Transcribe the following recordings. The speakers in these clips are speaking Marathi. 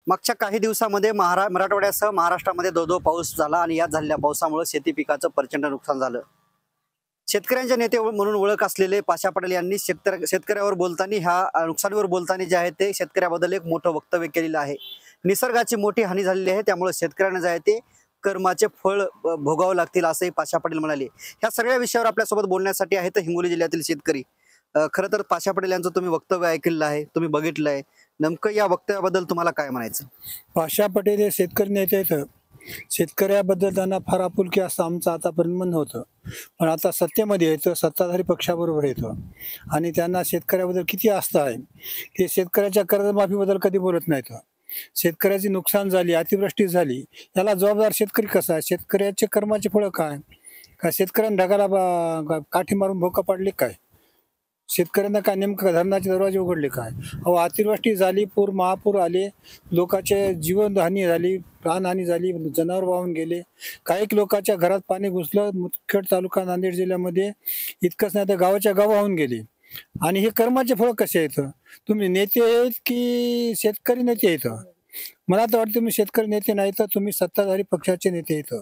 मागच्या काही दिवसामध्ये मराठवाड्यासह महाराष्ट्रामध्ये दो पाऊस झाला आणि यात झालेल्या पावसामुळे शेती पिकाचं प्रचंड नुकसान झालं। शेतकऱ्यांचे नेते म्हणून ओळख असलेले पाशा पटेल यांनी शेतकऱ्यावर बोलताना ह्या नुकसानीवर बोलताना जे आहे ते शेतकऱ्याबद्दल एक मोठं वक्तव्य केलेलं आहे। निसर्गाची मोठी हानी झालेली आहे, त्यामुळे शेतकऱ्यांना जे आहे ते कर्माचे फळ भोगावं लागतील असंही पाशा पटेल म्हणाले। ह्या सगळ्या विषयावर आपल्यासोबत बोलण्यासाठी आहेत हिंगोली जिल्ह्यातील शेतकरी। खरं तर पाशा पटेल यांचं तुम्ही वक्तव्य ऐकलेलं आहे, तुम्ही बघितलं आहे, नेमकं या वक्तव्याबद्दल तुम्हाला काय म्हणायचं? पाशा पटेल हे शेतकरी नेते आहेत। शेतकऱ्याबद्दल त्यांना फार आपुलकी असं आमचं आतापर्यंत म्हणणं होतं, पण आता सत्तेमध्ये येतं, सत्ताधारी पक्षाबरोबर येतं आणि त्यांना शेतकऱ्याबद्दल किती आस्था आहे। ते शेतकऱ्याच्या कर्जमाफीबद्दल कधी बोलत नाहीत। शेतकऱ्याची नुकसान झाली, अतिवृष्टी झाली, याला जबाबदार शेतकरी कसा आहे? शेतकऱ्याचे कर्माचे फळं काय? का शेतकऱ्यांना ढगाला काठी मारून भोका पाडले काय? शेतकऱ्यांना काय नेमकं धरणाचे दरवाजे उघडले काय? अतिवृष्टी झाली, महापूर आले, लोकांचे जीवनहानी झाली, प्राणहानी झाली, जनावर वाहून गेले, काही लोकांच्या घरात पाणी घुसलं। मुदखेड तालुका नांदेड जिल्ह्यामध्ये इतकंच नाही तर गावाच्या गाव वाहून गेले। आणि हे कर्माचे फळ कसे आहेत? तुम्ही नेते आहेत की शेतकरी नेते आहेत? मला तर वाटतं तुम्ही शेतकरी नेते नाही तर तुम्ही सत्ताधारी पक्षाचे नेते आहेत।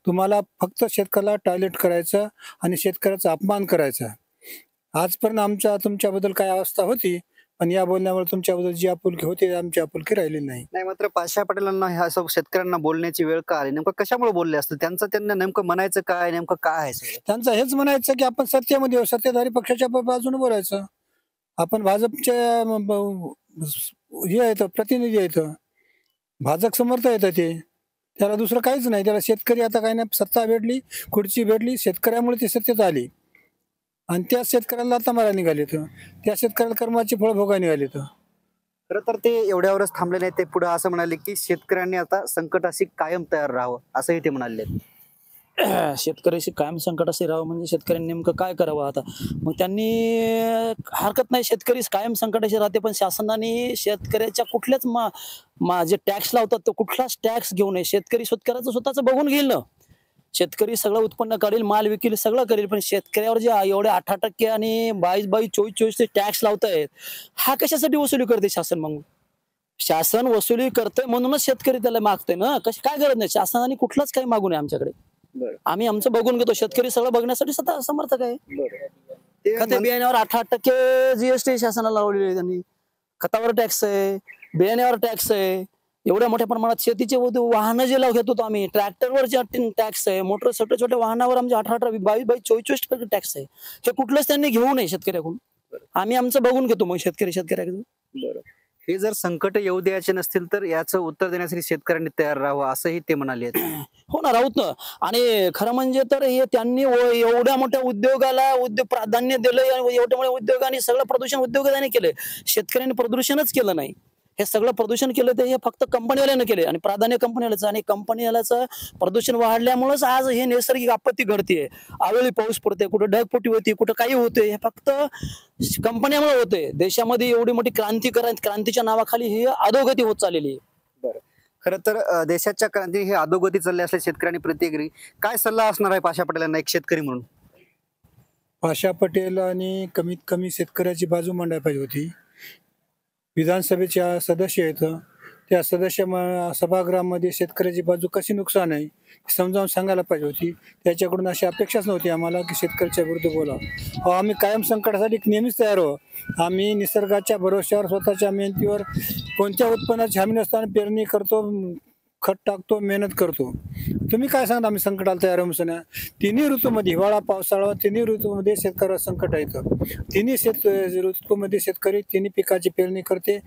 तुम्हाला फक्त शेतकऱ्याला टार्गेट करायचं आणि शेतकऱ्याचा अपमान करायचा। आजपर्यंत तुमच्याबद्दल काय अवस्था होती, पण या बोलण्यामुळे तुमच्याबद्दल जी आपुलकी होती आमची आपुलकी राहिली नाही। मात्र पाशा पटेलांना ह्या शेतकऱ्यांना बोलण्याची वेळ का आली? नेमकं कशामुळे बोलले असतील? त्यांना नेमकं म्हणायचं काय, नेमकं काय आहे सगळं? त्यांचं हेच म्हणायचं की आपण सत्तेमध्ये सत्ताधारी पक्षाच्या बाजूने बोलायचं। आपण भाजपचे हे आहेत, प्रतिनिधी आहेत, भाजप समर्थ आहेत ते, त्याला दुसरं काहीच नाही। त्याला शेतकरी आता काही नाही, सत्ता भेटली, खुर्ची भेटली, शेतकऱ्यामुळे ती सत्तेत आली आणि त्या शेतकऱ्याला आता मारा निघाले, त्या शेतकऱ्याला कर्माची फळ भोगा निघाले। खरं तर ते एवढ्यावरच थांबले नाही, ते पुढे असं म्हणाले की शेतकऱ्यांनी आता संकटाशी कायम तयार राहावं असंही ते म्हणाले। शेतकऱ्याशी कायम संकट असे राहावं म्हणजे शेतकऱ्यांनी नेमकं काय करावं आता? मग त्यांनी हरकत नाही, शेतकरी कायम संकटाशी राहते, पण शासनाने शेतकऱ्याच्या कुठल्याच जे टॅक्स लावतात तो कुठलाच टॅक्स घेऊ नये। शेतकऱ्याचं स्वतःच बघून घेईल ना, शेतकरी सगळं उत्पन्न काढेल, माल विकेल, सगळं करेल, पण शेतकऱ्यावर जे एवढे 18% आणि 22 24 ते टॅक्स लावतायत, हा कशासाठी वसुली करते शासन? मग शासन वसुली करते म्हणूनच शेतकरी त्याला मागतोय ना, काय गरज नाही, शासनाने कुठलाच काही मागू नये आमच्याकडे। आम्ही आमचं बघून घेतो, शेतकरी सगळं बघण्यासाठी स्वतः समर्थक आहे। खत बियाण्यावर 18% जीएसटी शासनाला लावलेली आहे त्यांनी, खतावर टॅक्स आहे, बियाण्यावर टॅक्स आहे, एवढ्या मोठ्या प्रमाणात शेतीचे वाहनं जे घेतो आम्ही, ट्रॅक्टरवर टॅक्स आहे, मोटर छोट्या छोट्या वाहनावर आमचे 18, 22, 24 टॅक्स आहे। हे कुठलंच त्यांनी घेऊ नये शेतकऱ्याकडून, आम्ही आमचं बघून घेतो मग शेतकऱ्याकडून। हे जर संकट येऊ द्यायचे नसतील तर याचं उत्तर देण्यासाठी शेतकऱ्यांनी तयार राहावं असंही ते म्हणाले। हो ना, राहूत ना। आणि खरं म्हणजे तर हे त्यांनी एवढ्या मोठ्या उद्योगाला प्राधान्य दिलंय, एवढ्या मोठ्या उद्योगाने सगळं प्रदूषण उद्योगाने केलंय, शेतकऱ्यांनी प्रदूषणच केलं नाही। हे सगळं प्रदूषण केलं ते हे फक्त कंपनीवाल्यानं केले आणि प्राधान्य कंपनीवाल्याचं, आणि कंपनीवाल्याचं प्रदूषण वाढल्यामुळेच आज हे नैसर्गिक आपत्ती घडते। अवेळी पाऊस पडते, कुठं ढगफुटी होती, कुठं काही होते, हे फक्त कंपन्यामुळे होते। देशामध्ये एवढी मोठी क्रांतीच्या नावाखाली ही अधोगती होत चाललेली आहे। खरं तर देशाच्या क्रांती ही अधोगती चालली असल्या शेतकऱ्यांनी प्रतिक्रिया काय सल्ला असणार आहे पाशा पटेलांना एक शेतकरी म्हणून? पाशा पटेलांनी कमीत कमी शेतकऱ्याची बाजू मांडायला पाहिजे होती। विधानसभेच्या सदस्य आहेत, त्या सदस्य सभागृहामध्ये शेतकऱ्याची बाजू कशी नुकसान आहे समजावून सांगायला पाहिजे होती। त्याच्याकडून अशी अपेक्षाच नव्हती आम्हाला की शेतकऱ्याच्या विरुद्ध बोलावं। आम्ही कायम संकटासाठी नेहमीच तयार आहोत। आम्ही निसर्गाच्या भरोश्यावर, स्वतःच्या मेहनतीवर, कोणत्या उत्पन्नाची हमी नसताना पेरणी करतो, खत टाकतो, मेहनत करतो। तुम्ही काय सांगता आम्ही संकटाला तयार आहोत? तिन्ही ऋतूमध्ये, हिवाळा, पावसाळा, तिन्ही ऋतूमध्ये शेतकऱ्याला संकट येतं। तिन्ही ऋतूमध्ये शेतकरी तिन्ही पिकाची पेरणी करते,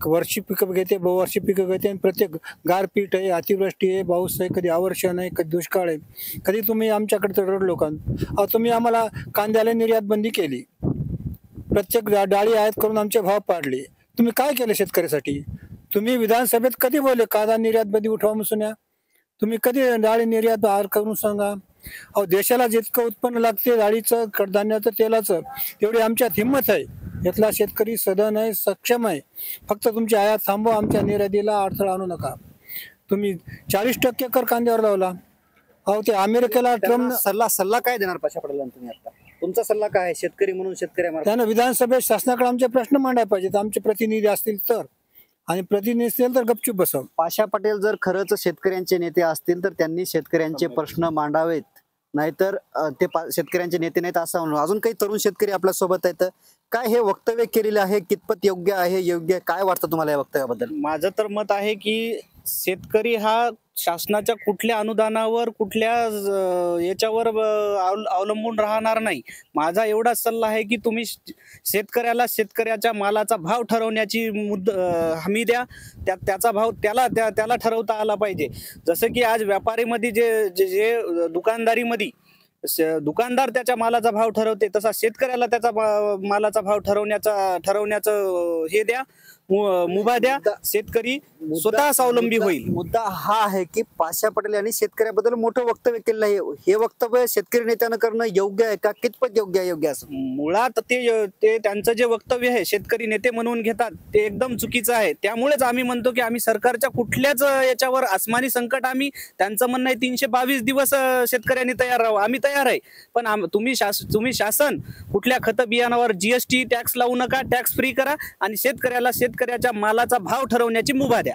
वर्षी पिकं घेते, बहुवार्षिक पिकं घेते, आणि प्रत्येक गारपीट आहे, अतिवृष्टी आहे, पाऊस आहे, कधी अवर्षण आहे, कधी दुष्काळ आहे। कधी तुम्ही आमच्याकडे तर रडलो का? तुम्ही आम्हाला कांद्याला निर्यात बंदी केली, प्रत्येक डाळी आयात करून आमचे भाव पाडले। तुम्ही काय केलं शेतकऱ्यासाठी? तुम्ही विधानसभेत कधी बोलले कांदा निर्यात बंदी उठवा म्हणून? तुम्ही कधी डाळी निर्यात बाहेर करून सांगा? देशाला जितकं उत्पन्न लागते डाळीचं, कडधान्याचं, तेलाचं, तेवढी आमच्यात हिंमत आहे। यातला शेतकरी सदन आहे, सक्षम आहे। फक्त तुमची आयात थांबवा, आमच्या निर्यातीला अडथळा आणू नका। तुम्ही 40% कर कांद्यावर लावला। ते अमेरिकेला ट्रम्प सल्ला काय देणार पाशा पटेलांना तुम्ही? आता तुमचा सल्ला काय आहे शेतकरी म्हणून? शेतकऱ्यांना त्यानं विधानसभेत शासनाकडे आमचे प्रश्न मांडायला पाहिजेत, आमचे प्रतिनिधी असतील तर। आणि प्रतिनिधी नसेल तर गपचूप बसावं. पाशा पटेल जर खरंच शेतकऱ्यांचे नेते असतील तर त्यांनी शेतकऱ्यांचे प्रश्न मांडावेत, नाहीतर ते शेतकऱ्यांचे नेते नाहीत असं म्हणून. अजून काही तरुण शेतकरी आपल्या सोबत आहेत. काय हे वक्तव्य केलेलं आहे कितपत योग्य आहे, योग्य काय वाटतं तुम्हाला या वक्तव्याबद्दल? माझं तर मत आहे की शेतकरी हा शासनाच्या कुठल्या अनुदानावर कुठल्या याच्यावर अवलंबून राहणार नाही. माझा एवढाच सल्ला आहे की तुम्ही शेतकऱ्याला शेतकऱ्याच्या मालाचा भाव ठरवण्याची हमी द्या. त्याचा भाव त्याला ठरवता आला पाहिजे. जसं की आज व्यापारीमध्ये जे दुकानदारीमध्ये दुकानदार त्याच्या मालाचा भाव ठरवते, तसा शेतकऱ्याला त्याचा मालाचा भाव ठरवण्याचं हे द्या, मुभा द्या. शेतकरी स्वतः स्वावलंबी होईल. मुद्दा हा आहे की पाशा पटेल यांनी शेतकऱ्याबद्दल मोठं वक्तव्य केलेलं आहे. हे वक्तव्य शेतकरी नेत्यानं करणं योग्य आहे का, कितपत योग्य आहे? योग्य असं मुळात ते त्यांचं जे वक्तव्य आहे शेतकरी नेते म्हणून घेतात ते एकदम चुकीचं आहे. त्यामुळेच आम्ही म्हणतो की आम्ही सरकारच्या कुठल्याच याच्यावर आसमानी संकट, आम्ही त्यांचं म्हणणं आहे 322 दिवस शेतकऱ्यांनी तयार राहावं, आम्ही तयार आहे. पण तुम्ही शासन कुठल्या खत बियाणावर GST टॅक्स लावू नका, टॅक्स फ्री करा आणि शेतकऱ्याच्या मालाचा भाव ठरवण्याची मुभा द्या.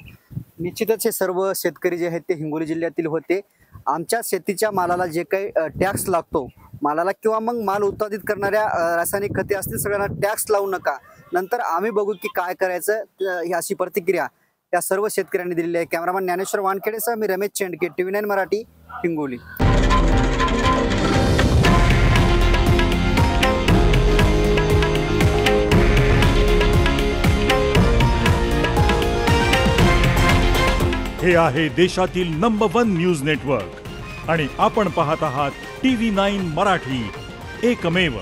निश्चितच हे सर्व शेतकरी जे आहेत ते हिंगोली जिल्ह्यातील होते. आमच्या शेतीच्या मालाला जे काही टॅक्स लागतो मालाला, किंवा मग माल उत्पादित करणाऱ्या रासायनिक खते असतील सगळ्यांना टॅक्स लावू नका, नंतर आम्ही बघू की काय करायचं, ही अशी प्रतिक्रिया या सर्व शेतकऱ्यांनी दिलेली आहे. कॅमेरामॅन ज्ञानेश्वर वानखेडेसह मी रमेश चेंडके, TV9 मराठी, हिंगोली. हे आहे देशातील नंबर 1 न्यूज नेटवर्क आणि आपण पाहत आहात TV9 मराठी, एकमेव.